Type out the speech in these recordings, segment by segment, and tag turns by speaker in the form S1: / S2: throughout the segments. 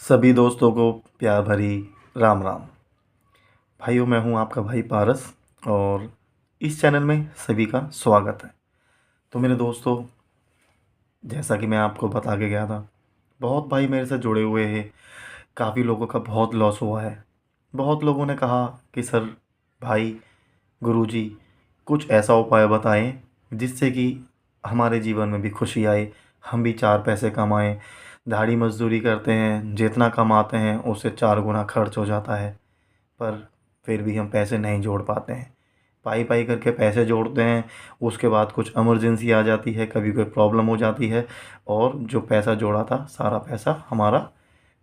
S1: सभी दोस्तों को प्यार भरी राम राम। भाइयों, मैं हूं आपका भाई पारस और इस चैनल में सभी का स्वागत है। तो मेरे दोस्तों, जैसा कि मैं आपको बता के गया था, बहुत भाई मेरे से जुड़े हुए हैं। काफ़ी लोगों का बहुत लॉस हुआ है। बहुत लोगों ने कहा कि सर, भाई, गुरुजी, कुछ ऐसा उपाय बताएं जिससे कि हमारे जीवन में भी खुशी आए, हम भी चार पैसे कमाएं। दिहाड़ी मजदूरी करते हैं, जितना कमाते हैं उससे चार गुना खर्च हो जाता है, पर फिर भी हम पैसे नहीं जोड़ पाते हैं। पाई पाई करके पैसे जोड़ते हैं, उसके बाद कुछ इमरजेंसी आ जाती है, कभी कोई प्रॉब्लम हो जाती है और जो पैसा जोड़ा था सारा पैसा हमारा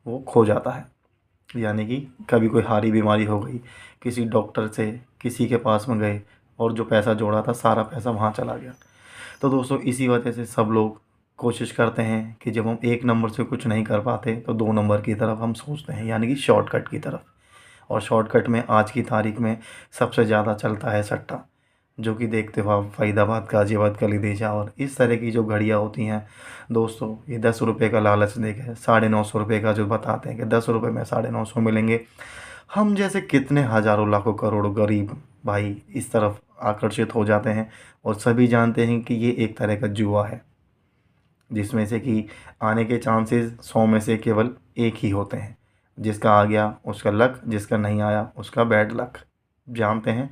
S1: वो खो जाता है। यानी कि कभी कोई हारी बीमारी हो गई, किसी डॉक्टर से किसी के पास में गए और जो पैसा जोड़ा था सारा पैसा वहाँ चला गया। तो दोस्तों, इसी वजह से सब लोग कोशिश करते हैं कि जब हम एक नंबर से कुछ नहीं कर पाते तो दो नंबर की तरफ हम सोचते हैं, यानी कि शॉर्टकट की तरफ। और शॉर्टकट में आज की तारीख में सबसे ज़्यादा चलता है सट्टा, जो कि देखते हो आप, फरीदाबाद, गाज़ियाबाद, कलीदेजा और इस तरह की जो घड़ियाँ होती हैं दोस्तों, ये 10 रुपये का लालच देके 950 रुपये का जो बताते हैं कि 10 रुपये में 950 मिलेंगे। हम जैसे कितने हज़ारों लाखों करोड़ों गरीब भाई इस तरफ आकर्षित हो जाते हैं और सभी जानते हैं कि ये एक तरह का जुआ है, जिसमें से कि आने के चांसेस 100 में से केवल एक ही होते हैं। जिसका आ गया उसका लक, जिसका नहीं आया उसका बैड लक, जानते हैं।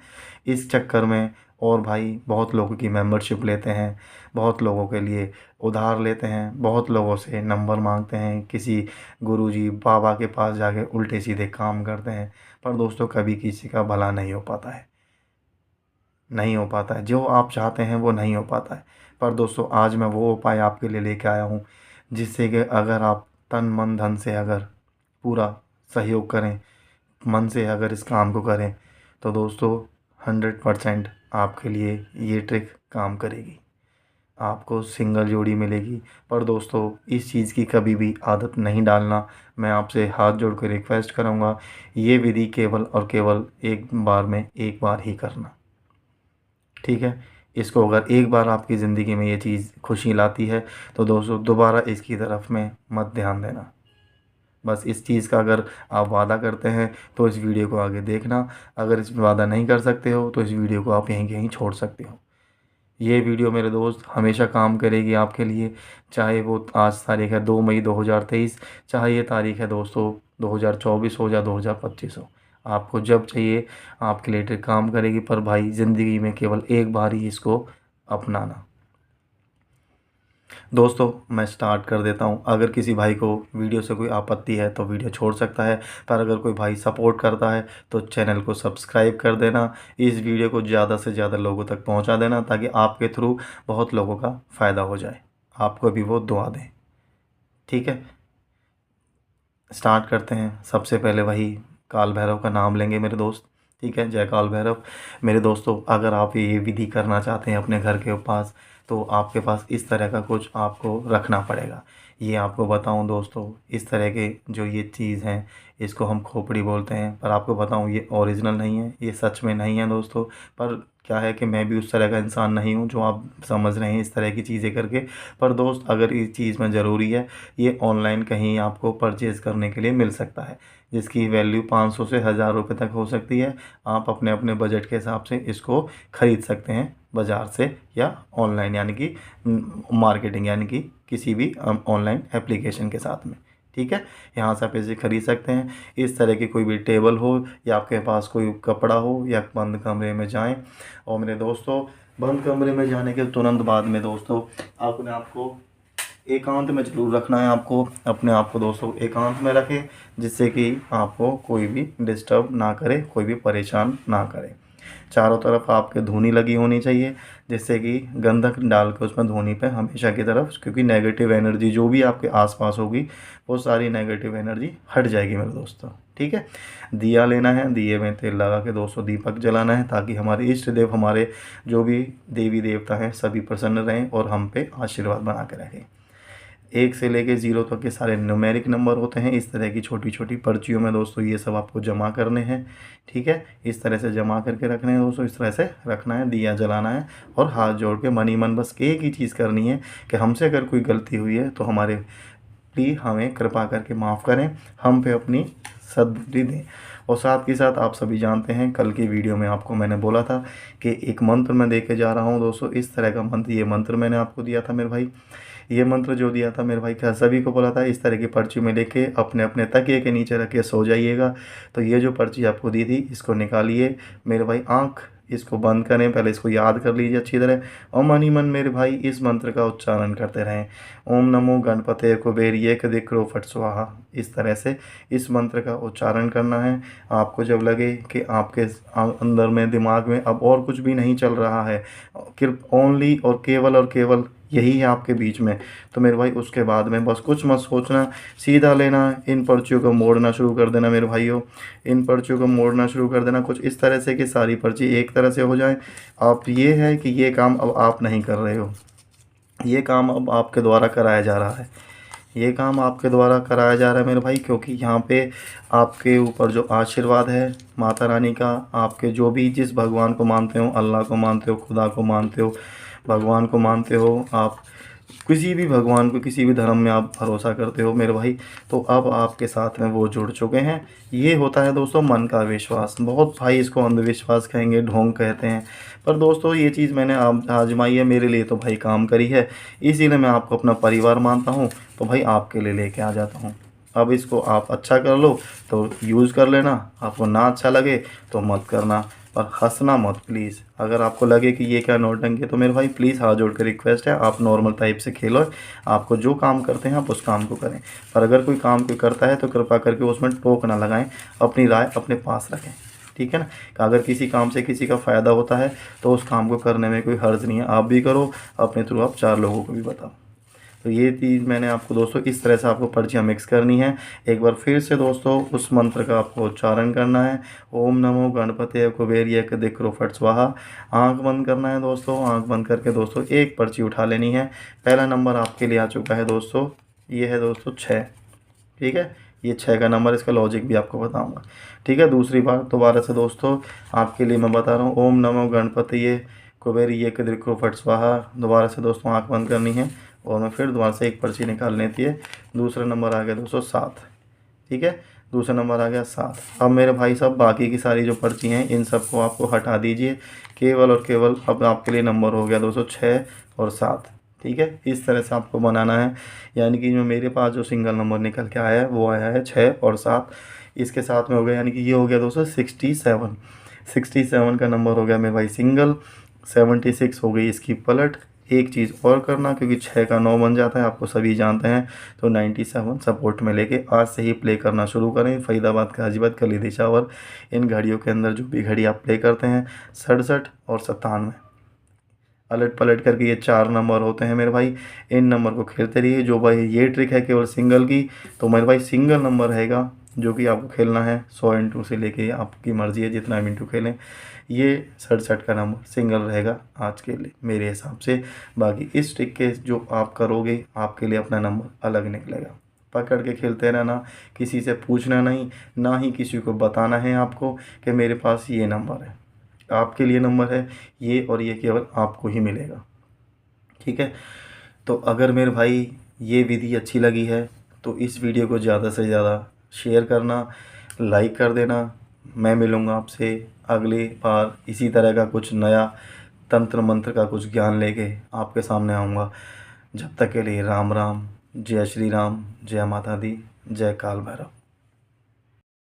S1: इस चक्कर में और भाई बहुत लोगों की मेंबरशिप लेते हैं, बहुत लोगों के लिए उधार लेते हैं, बहुत लोगों से नंबर मांगते हैं, किसी गुरुजी बाबा के पास जाके उल्टे सीधे काम करते हैं। पर दोस्तों, कभी किसी का भला नहीं हो पाता है, नहीं हो पाता है। जो आप चाहते हैं वो नहीं हो पाता है। पर दोस्तों, आज मैं वो उपाय आपके लिए लेके आया हूँ जिससे कि अगर आप तन मन धन से अगर पूरा सहयोग करें, मन से अगर इस काम को करें, तो दोस्तों 100% आपके लिए ये ट्रिक काम करेगी। आपको सिंगल जोड़ी मिलेगी। पर दोस्तों, इस चीज़ की कभी भी आदत नहीं डालना। मैं आपसे हाथ जोड़ कर रिक्वेस्ट करूँगा, ये विधि केवल और केवल एक बार में एक बार ही करना, ठीक है। इसको अगर एक बार आपकी ज़िंदगी में ये चीज़ खुशी लाती है तो दोस्तों दोबारा इसकी तरफ में मत ध्यान देना। बस इस चीज़ का अगर आप वादा करते हैं तो इस वीडियो को आगे देखना। अगर इस वादा नहीं कर सकते हो तो इस वीडियो को आप यहीं कहीं छोड़ सकते हो। ये वीडियो मेरे दोस्त हमेशा काम करेगी आपके लिए, चाहे वो आज तारीख है 2 मई 2023, चाहे ये तारीख है दोस्तों 2024 हो या 2025 हो। आपको जब चाहिए आपके लिए ट्रिक काम करेगी। पर भाई, ज़िंदगी में केवल एक बार ही इसको अपनाना। दोस्तों, मैं स्टार्ट कर देता हूँ। अगर किसी भाई को वीडियो से कोई आपत्ति है तो वीडियो छोड़ सकता है, पर अगर कोई भाई सपोर्ट करता है तो चैनल को सब्सक्राइब कर देना। इस वीडियो को ज़्यादा से ज़्यादा लोगों तक पहुँचा देना ताकि आपके थ्रू बहुत लोगों का फ़ायदा हो जाए, आपको भी वो दुआ दें, ठीक है। स्टार्ट करते हैं। सबसे पहले वही काल भैरव का नाम लेंगे मेरे दोस्त, ठीक है। जय काल भैरव। मेरे दोस्तों, अगर आप ये विधि करना चाहते हैं अपने घर के पास, तो आपके पास इस तरह का कुछ आपको रखना पड़ेगा। ये आपको बताऊं दोस्तों, इस तरह के जो ये चीज़ हैं इसको हम खोपड़ी बोलते हैं, पर आपको बताऊं ये ओरिजिनल नहीं है, ये सच में नहीं है दोस्तों। पर क्या है कि मैं भी उस तरह का इंसान नहीं हूँ जो आप समझ रहे हैं इस तरह की चीज़ें करके। पर दोस्त, अगर इस चीज़ में ज़रूरी है, ये ऑनलाइन कहीं आपको परचेज़ करने के लिए मिल सकता है, जिसकी वैल्यू 500 से 1000 रुपये तक हो सकती है। आप अपने अपने बजट के हिसाब से इसको ख़रीद सकते हैं बाज़ार से या ऑनलाइन, यानी कि मार्केटिंग, यानी कि किसी भी ऑनलाइन एप्लीकेशन के साथ में, ठीक है। यहाँ से आप इसे ख़रीद सकते हैं। इस तरह की कोई भी टेबल हो या आपके पास कोई कपड़ा हो, या बंद कमरे में जाएं। और मेरे दोस्तों, बंद कमरे में जाने के तुरंत बाद में दोस्तों अपने आप को एकांत में ज़रूर रखना है। आपको अपने आप को दोस्तों एकांत में रखें, जिससे कि आपको कोई भी डिस्टर्ब ना करे, कोई भी परेशान ना करे। चारों तरफ आपके धूनी लगी होनी चाहिए, जिससे कि गंधक डाल के उसमें धूनी पे हमेशा की तरफ, क्योंकि नेगेटिव एनर्जी जो भी आपके आसपास होगी वो सारी नेगेटिव एनर्जी हट जाएगी मेरे दोस्तों, ठीक है। दिया लेना है, दिए में तेल लगा के दोस्तों दीपक जलाना है, ताकि हमारे इष्ट देव, हमारे जो भी देवी देवता हैं सभी प्रसन्न रहें और हम पे आशीर्वाद बना के रखें। 1 से लेके 0 तक के सारे न्यूमेरिक नंबर होते हैं। इस तरह की छोटी छोटी पर्चियों में दोस्तों ये सब आपको जमा करने हैं, ठीक है। इस तरह से जमा करके रखने हैं दोस्तों, इस तरह से रखना है, दिया जलाना है और हाथ जोड़ के मन ही मन बस एक ही चीज़ करनी है कि हमसे अगर कोई गलती हुई है तो हमारे प्लीज़ हमें कृपा करके माफ़ करें, हम पे अपनी सद्बुद्धि दें। और साथ के साथ आप सभी जानते हैं, कल की वीडियो में आपको मैंने बोला था कि एक मंत्र मैं दे के जा रहा हूँ दोस्तों, इस तरह का मंत्र, ये मंत्र मैंने आपको दिया था मेरे भाई। ये मंत्र जो दिया था मेरे भाई, क्या सभी को बोला था इस तरह की पर्ची में लेके अपने अपने तकिए के नीचे रख के सो जाइएगा। तो ये जो पर्ची आपको दी थी, इसको निकालिए मेरे भाई, आँख इसको बंद करें, पहले इसको याद कर लीजिए अच्छी तरह, और मन ही मन मेरे भाई इस मंत्र का उच्चारण करते रहें। ओम नमो गणपते कुबेर एक दिक्रो फट स्वाहा। इस तरह से इस मंत्र का उच्चारण करना है। आपको जब लगे कि आपके अंदर में, दिमाग में अब और कुछ भी नहीं चल रहा है, ओनली और केवल यही है आपके बीच में, तो मेरे भाई उसके बाद में बस कुछ मत सोचना, सीधा लेना, इन पर्चियों को मोड़ना शुरू कर देना मेरे भाइयों। इन पर्चियों को मोड़ना शुरू कर देना कुछ इस तरह से कि सारी पर्ची एक तरह से हो जाए। आप ये है कि ये काम अब आप नहीं कर रहे हो, ये काम अब आपके द्वारा कराया जा रहा है। ये काम आपके द्वारा कराया जा रहा है मेरे भाई, क्योंकि यहाँ पे आपके ऊपर जो आशीर्वाद है माता रानी का, आपके जो भी जिस भगवान को मानते हो, अल्लाह को मानते हो, खुदा को मानते हो, भगवान को मानते हो, आप किसी भी भगवान को, किसी भी धर्म में आप भरोसा करते हो मेरे भाई, तो अब आपके साथ में वो जुड़ चुके हैं। ये होता है दोस्तों मन का विश्वास। बहुत भाई इसको अंधविश्वास कहेंगे, ढोंग कहते हैं, पर दोस्तों ये चीज़ मैंने आजमाई है, मेरे लिए तो भाई काम करी है, इसीलिए मैं आपको अपना परिवार मानता हूँ, तो भाई आपके लिए लेके आ जाता हूँ। अब इसको आप अच्छा कर लो तो यूज़ कर लेना, आपको ना अच्छा लगे तो मत करना, पर हंसना मत प्लीज़। अगर आपको लगे कि ये क्या नौटंकी है, तो मेरे भाई प्लीज़ हाथ जोड़ कर रिक्वेस्ट है, आप नॉर्मल टाइप से खेलो, आपको जो काम करते हैं आप उस काम को करें। पर अगर कोई काम कोई करता है तो कृपा करके उसमें टोक ना लगाएं, अपनी राय अपने पास रखें, ठीक है ना। अगर किसी काम से किसी का फ़ायदा होता है तो उस काम को करने में कोई हर्ज नहीं है, आप भी करो, अपने थ्रू आप 4 लोगों को भी बताओ। तो ये चीज़ मैंने आपको दोस्तों इस तरह से आपको पर्चियाँ मिक्स करनी है। एक बार फिर से दोस्तों उस मंत्र का आपको उच्चारण करना है, ओम नमो गणपते कुबेर एक दिक्रो फट स्वाहा। आँख बंद करना है दोस्तों, आँख बंद करके दोस्तों एक पर्ची उठा लेनी है। पहला नंबर आपके लिए आ चुका है दोस्तों, ये है दोस्तों 6, ठीक है, ये 6 का नंबर, इसका लॉजिक भी आपको बताऊंगा, ठीक है। दूसरी बार दोबारा से दोस्तों आपके लिए मैं बता रहा हूँ, ओम नमो गणपति कुबेर एक दिक्रो फट स्वाहा। दोबारा से दोस्तों आँख बंद करनी है और मैं फिर दोबारा से एक पर्ची निकाल लेती है। दूसरा नंबर आ गया दोस्तों 7, ठीक है, दूसरा नंबर आ गया 7। अब मेरे भाई साहब बाकी की सारी जो पर्ची हैं इन सबको आपको हटा दीजिए, केवल और केवल अब आपके लिए नंबर हो गया दोस्तों 6 और 7, ठीक है। इस तरह से आपको बनाना है, यानी कि जो मेरे पास जो सिंगल नंबर निकल के आया है वो आया है 6 और 7, इसके साथ में हो गया, यानी कि ये हो गया दोस्तों 67। 67 का नंबर हो गया मेरे भाई सिंगल, 76 हो गई इसकी पलट। एक चीज़ और करना, क्योंकि 6 का 9 बन जाता है, आपको सभी जानते हैं, तो 97 सपोर्ट में लेके आज से ही प्ले करना शुरू करें। फरीदाबाद, गाजीबाद, कली दिशावर, इन घड़ियों के अंदर जो भी घड़ी आप प्ले करते हैं 67 और 97, अलट पलट करके ये 4 नंबर होते हैं मेरे भाई, इन नंबर को खेलते रहिए। जो भाई ये ट्रिक है केवल सिंगल की, तो मेरे भाई सिंगल नंबर रहेगा जो कि आपको खेलना है 100 इंटू से लेके, आपकी मर्ज़ी है जितना इंटू खेलें, ये 67 का नंबर सिंगल रहेगा आज के लिए मेरे हिसाब से। बाकी इस ट्रिक के जो आप करोगे आपके लिए अपना नंबर अलग निकलेगा। पकड़ के खेलते रहना, किसी से पूछना नहीं, ना ही किसी को बताना है आपको कि मेरे पास ये नंबर है, आपके लिए नंबर है ये, और ये केवल आपको ही मिलेगा, ठीक है। तो अगर मेरे भाई ये विधि अच्छी लगी है तो इस वीडियो को ज़्यादा से ज़्यादा शेयर करना, लाइक कर देना। मैं मिलूँगा आपसे अगली बार, इसी तरह का कुछ नया तंत्र मंत्र का कुछ ज्ञान लेके आपके सामने आऊँगा। जब तक के लिए राम राम, जय श्री राम, जय माता दी, जय काल भैरव।